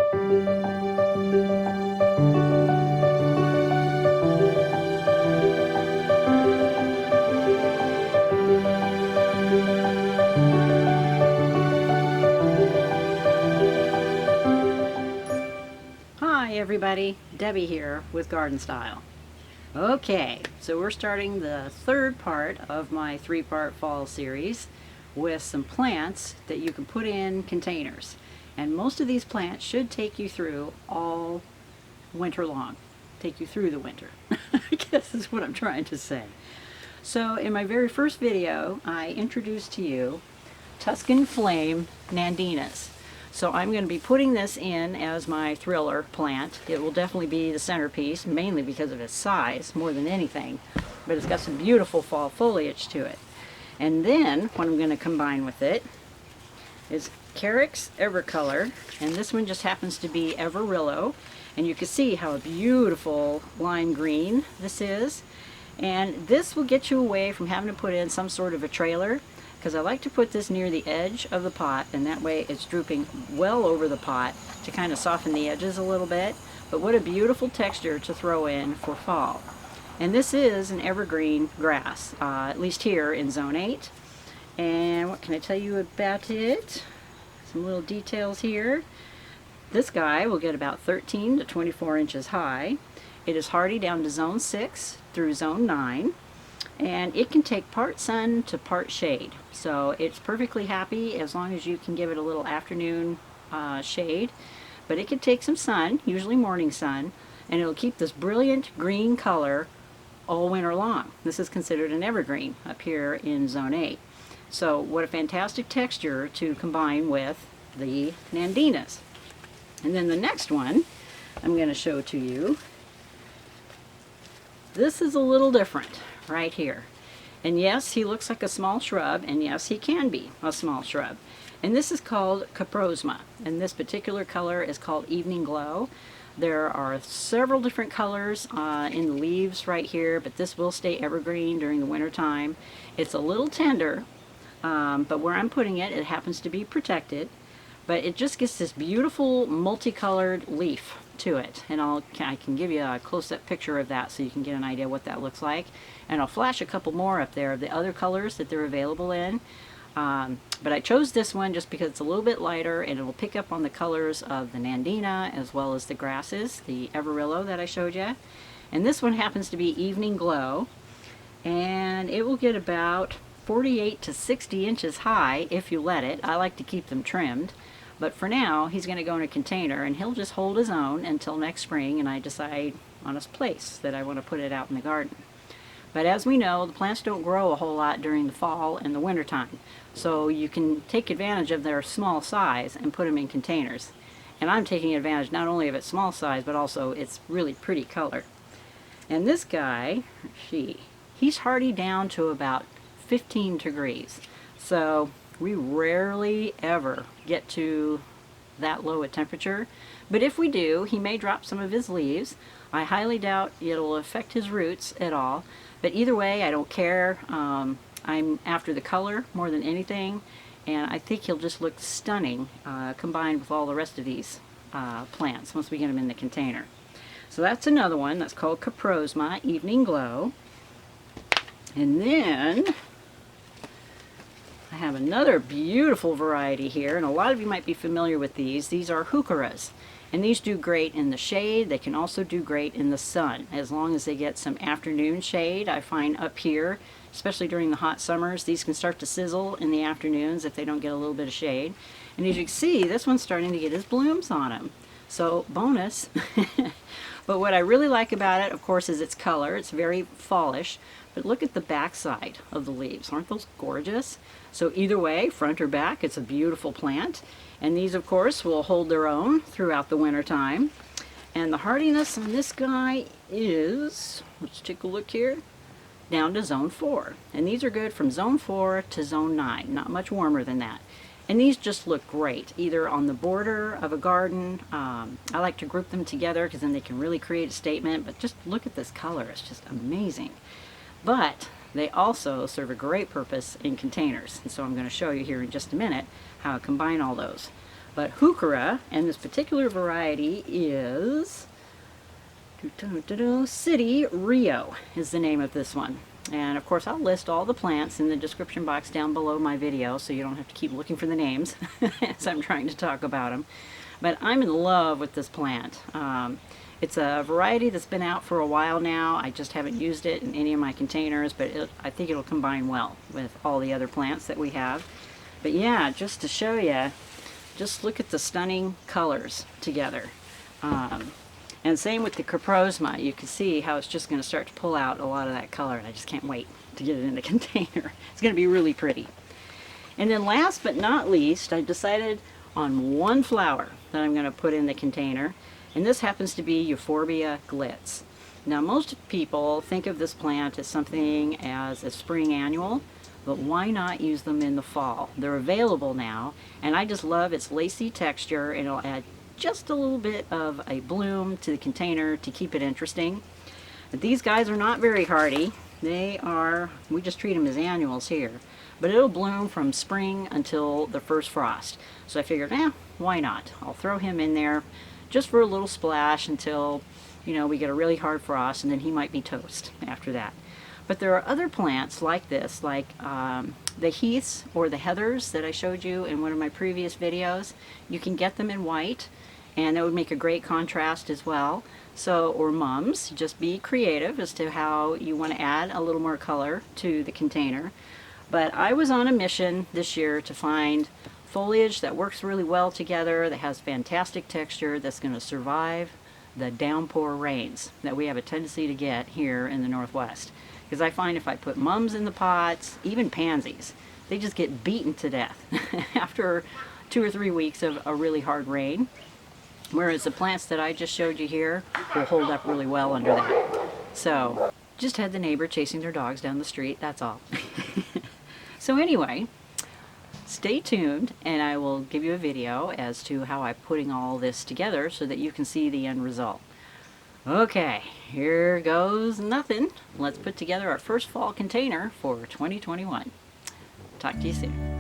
Hi everybody, Debbie here with Garden Style. Okay, so we're starting the third part of my three-part fall series with some plants that you can put in containers. And most of these plants should take you through all winter long. Take you through the winter, I guess is what I'm trying to say. So in my very first video, I introduced to you Tuscan Flame Nandinas. So I'm going to be putting this in as my thriller plant. It will definitely be the centerpiece, mainly because of its size more than anything. But it's got some beautiful fall foliage to it. And then what I'm going to combine with it is Carex Evercolor, and this one just happens to be Everillo. And you can see how beautiful lime green this is. And this will get you away from having to put in some sort of a trailer, because I like to put this near the edge of the pot, and that way it's drooping well over the pot to kind of soften the edges a little bit. But what a beautiful texture to throw in for fall. And this is an evergreen grass, at least here in Zone 8. And what can I tell you about it? Some little details here. This guy will get about 13 to 24 inches high. It is hardy down to Zone 6 through Zone 9. And it can take part sun to part shade. So it's perfectly happy as long as you can give it a little afternoon shade. But it can take some sun, usually morning sun, and it'll keep this brilliant green color all winter long. This is considered an evergreen up here in Zone 8. So what a fantastic texture to combine with the Nandinas. And then the next one I'm going to show to you. This is a little different right here. And yes, he looks like a small shrub, and yes, he can be a small shrub. And this is called Coprosma, and this particular color is called Evening Glow. There are several different colors in the leaves right here, but this will stay evergreen during the winter time. It's a little tender, but where I'm putting it, it happens to be protected. But it just gets this beautiful multicolored leaf to it, and I can give you a close-up picture of that so you can get an idea what that looks like. And I'll flash a couple more up there of the other colors that they're available in. But I chose this one just because it's a little bit lighter, and it will pick up on the colors of the Nandina as well as the grasses, the Everillo that I showed you. And this one happens to be Evening Glow, and it will get about 48 to 60 inches high if you let it. I like to keep them trimmed. But for now, he's going to go in a container, and he'll just hold his own until next spring, and I decide on a place that I want to put it out in the garden. But as we know, the plants don't grow a whole lot during the fall and the winter time. So you can take advantage of their small size and put them in containers. And I'm taking advantage not only of its small size, but also its really pretty color. And this guy, he's hardy down to about 15 degrees. So we rarely ever get to that low a temperature, but if we do, he may drop some of his leaves. I highly doubt it'll affect his roots at all, but either way, I don't care. I'm after the color more than anything, and I think he'll just look stunning combined with all the rest of these plants once we get them in the container. So that's another one that's called Coprosma Evening Glow. And then I have another beautiful variety here, and a lot of you might be familiar with these. These are Heucheras, and these do great in the shade. They can also do great in the sun, as long as they get some afternoon shade. I find up here, especially during the hot summers, these can start to sizzle in the afternoons if they don't get a little bit of shade. And as you can see, this one's starting to get his blooms on him. So bonus. But what I really like about it, of course, is its color. It's very fallish. But look at the back side of the leaves. Aren't those gorgeous? So either way, front or back, it's a beautiful plant. And these, of course, will hold their own throughout the winter time. And the hardiness on this guy is, let's take a look here, down to Zone 4. And these are good from Zone 4 to Zone 9, not much warmer than that. And these just look great, either on the border of a garden. I like to group them together because then they can really create a statement. But just look at this color, it's just amazing. But they also serve a great purpose in containers. And so I'm going to show you here in just a minute how I combine all those. But Heuchera, and this particular variety is City Rio is the name of this one. And of course I'll list all the plants in the description box down below my video, so you don't have to keep looking for the names as I'm trying to talk about them. But I'm in love with this plant. It's a variety that's been out for a while now. I just haven't used it in any of my containers, but I think it'll combine well with all the other plants that we have. But yeah, just to show you, just look at the stunning colors together. And same with the Coprosma. You can see how it's just going to start to pull out a lot of that color, and I just can't wait to get it in the container. It's going to be really pretty. And then last but not least, I decided on one flower that I'm going to put in the container, and this happens to be Euphorbia glitz. Now most people think of this plant as something as a spring annual, but why not use them in the fall? They're available now, and I just love its lacy texture, and it'll add just a little bit of a bloom to the container to keep it interesting. But these guys are not very hardy. We just treat them as annuals here. But it'll bloom from spring until the first frost. So I figured, why not? I'll throw him in there just for a little splash until, we get a really hard frost, and then he might be toast after that. But there are other plants like this, like the heaths or the heathers that I showed you in one of my previous videos. You can get them in white, and that would make a great contrast as well. So, or mums, just be creative as to how you want to add a little more color to the container. But I was on a mission this year to find foliage that works really well together, that has fantastic texture, that's going to survive the downpour rains that we have a tendency to get here in the Northwest. Because I find if I put mums in the pots, even pansies, they just get beaten to death after 2 or 3 weeks of a really hard rain. Whereas the plants that I just showed you here will hold up really well under that. So, just had the neighbor chasing their dogs down the street, that's all. So anyway, stay tuned, and I will give you a video as to how I'm putting all this together so that you can see the end result. Okay, here goes nothing. Let's put together our first fall container for 2021. Talk to you soon.